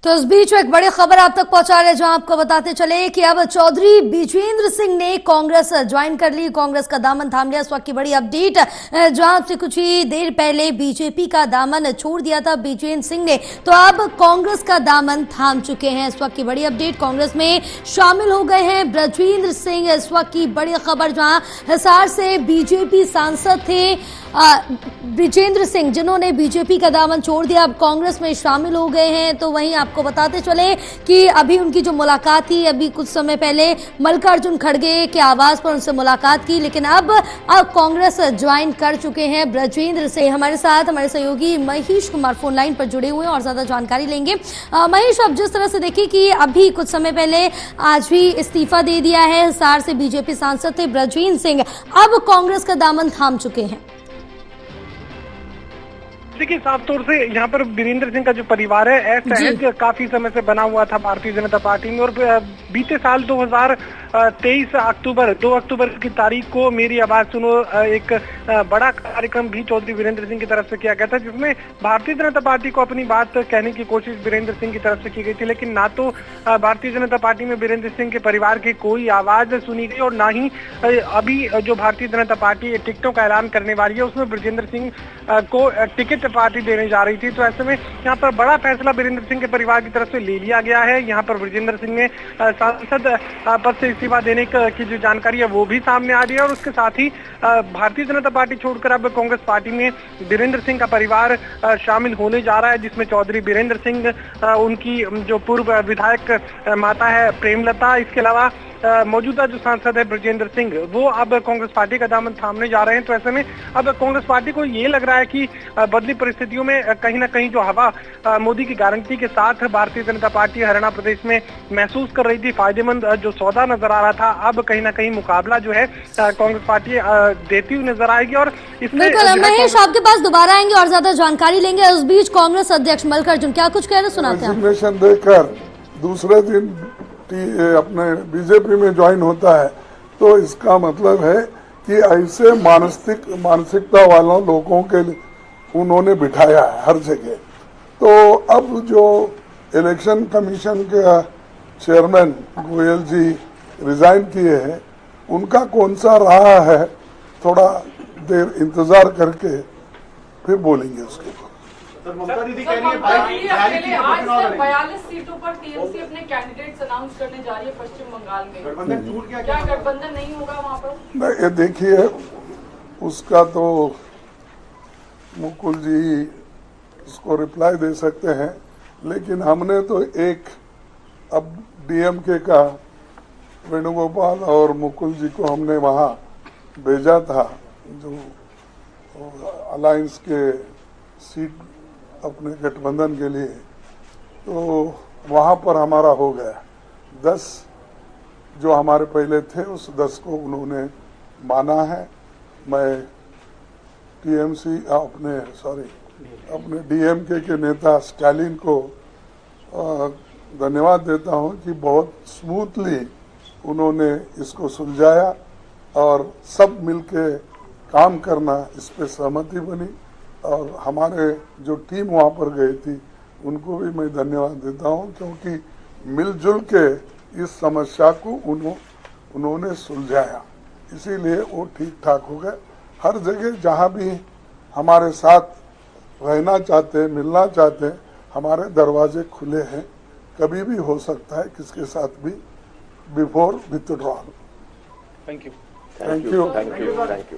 तो इस बीच एक बड़ी खबर आप तक पहुंचा रहे, जहां आपको बताते चले कि अब चौधरी बिजेंद्र सिंह ने कांग्रेस ज्वाइन कर ली, कांग्रेस का दामन थाम लिया। इस वक्त की बड़ी अपडेट, जहां से कुछ ही देर पहले बीजेपी का दामन छोड़ दिया था बिजेंद्र सिंह ने, तो अब कांग्रेस का दामन थाम चुके हैं। इस वक्त की बड़ी अपडेट, कांग्रेस में शामिल हो गए हैं ब्रजविंद्र सिंह। इस वक्त की बड़ी खबर, जहां हिसार से बीजेपी सांसद थे बिजेंद्र सिंह, जिन्होंने बीजेपी का दामन छोड़ दिया, अब कांग्रेस में शामिल हो गए हैं। तो वहीं आपको बताते चले कि अभी उनकी जो मुलाकात थी, अभी कुछ समय पहले मल्लिकार्जुन खड़गे के आवास पर उनसे मुलाकात की, लेकिन अब कांग्रेस ज्वाइन कर चुके हैं ब्रजविंद्र सिंह। हमारे साथ हमारे सहयोगी महेश कुमार फोन लाइन पर जुड़े हुए हैं और ज्यादा जानकारी लेंगे। महेश, अब जिस तरह से देखिए कि अभी कुछ समय पहले आज भी इस्तीफा दे दिया है, हिसार से बीजेपी सांसद थे ब्रजविंद्र सिंह, अब कांग्रेस का दामन थाम चुके हैं। देखिए, साफ तौर से यहाँ पर वीरेंद्र सिंह का जो परिवार है असहज काफी समय से बना हुआ था भारतीय जनता पार्टी में, और बीते साल 2023 अक्टूबर 2 अक्टूबर की तारीख को मेरी आवाज सुनो एक बड़ा कार्यक्रम भी चौधरी वीरेंद्र सिंह की तरफ से किया गया था, जिसमें भारतीय जनता पार्टी को अपनी बात कहने की कोशिश वीरेंद्र सिंह की तरफ से की गई थी। लेकिन ना तो भारतीय जनता पार्टी में वीरेंद्र सिंह के परिवार की कोई आवाज सुनी गई, और ना ही अभी जो भारतीय जनता पार्टी टिकटों का ऐलान करने वाली है उसमें वीरेंद्र सिंह को टिकट पार्टी देने जा रही थी। तो ऐसे में यहाँ पर बड़ा फैसला वीरेंद्र सिंह के परिवार की तरफ से ले लिया गया है। यहाँ पर वीरेंद्र सिंह ने सांसद पद से इस्तीफा देने की जो जानकारी है वो भी सामने आ रही है, और उसके साथ ही भारतीय जनता पार्टी छोड़कर अब कांग्रेस पार्टी में वीरेंद्र सिंह का परिवार शामिल होने जा रहा है, जिसमें चौधरी वीरेंद्र सिंह, उनकी जो पूर्व विधायक माता है प्रेमलता, इसके अलावा मौजूदा जो सांसद है ब्रजेंद्र सिंह, वो अब कांग्रेस पार्टी का दामन थामने जा रहे हैं। तो ऐसे में अब कांग्रेस पार्टी को ये लग रहा है कि बदली परिस्थितियों में कहीं ना कहीं जो हवा मोदी की गारंटी के साथ भारतीय जनता पार्टी हरियाणा प्रदेश में महसूस कर रही थी, फायदेमंद जो सौदा नजर आ रहा था, अब कहीं ना कहीं मुकाबला जो है कांग्रेस पार्टी देती हुई नजर आएगी। और इसमें महेश, आपके पास दोबारा आएंगे और ज्यादा जानकारी लेंगे। उस बीच कांग्रेस अध्यक्ष मल्लिकार्जुन क्या कुछ कहना सुनाते हैं। देकर दूसरे दिन अपने बीजेपी में ज्वाइन होता है, तो इसका मतलब है कि ऐसे मानसिकता वालों लोगों के उन्होंने बिठाया है हर जगह। तो अब जो इलेक्शन कमीशन के चेयरमैन गोयल जी रिजाइन किए हैं, उनका कौन सा रहा है, थोड़ा देर इंतजार करके फिर बोलेंगे उसके बाद। ममता दीदी कह रही है 42 सीटों पर टीएमसी अपने कैंडिडेट्स अनाउंस करने जा रही है पश्चिम बंगाल में। गठबंधन टूट गया, क्या गठबंधन नहीं होगा वहाँ पर? नहीं, ये देखिए, उसका तो मुकुल जी उसको रिप्लाई दे सकते हैं, लेकिन हमने तो एक अब डीएमके का वेणुगोपाल और मुकुल जी को हमने वहाँ भेजा था, जो अलायंस के सीट अपने गठबंधन के लिए, तो वहाँ पर हमारा हो गया 10 जो हमारे पहले थे, उस 10 को उन्होंने माना है। मैं टीएमसी अपने डीएमके के नेता स्टालिन को धन्यवाद देता हूँ कि बहुत स्मूथली उन्होंने इसको सुलझाया और सब मिलके काम करना, इस पे सहमति बनी। और हमारे जो टीम वहाँ पर गई थी उनको भी मैं धन्यवाद देता हूँ, क्योंकि मिलजुल के इस समस्या को उन्होंने सुलझाया, इसीलिए वो ठीक ठाक हो गए। हर जगह जहाँ भी हमारे साथ रहना चाहते हैं, मिलना चाहते हैं, हमारे दरवाजे खुले हैं, कभी भी हो सकता है किसके साथ भी, before withdrawal. Thank you. Thank you.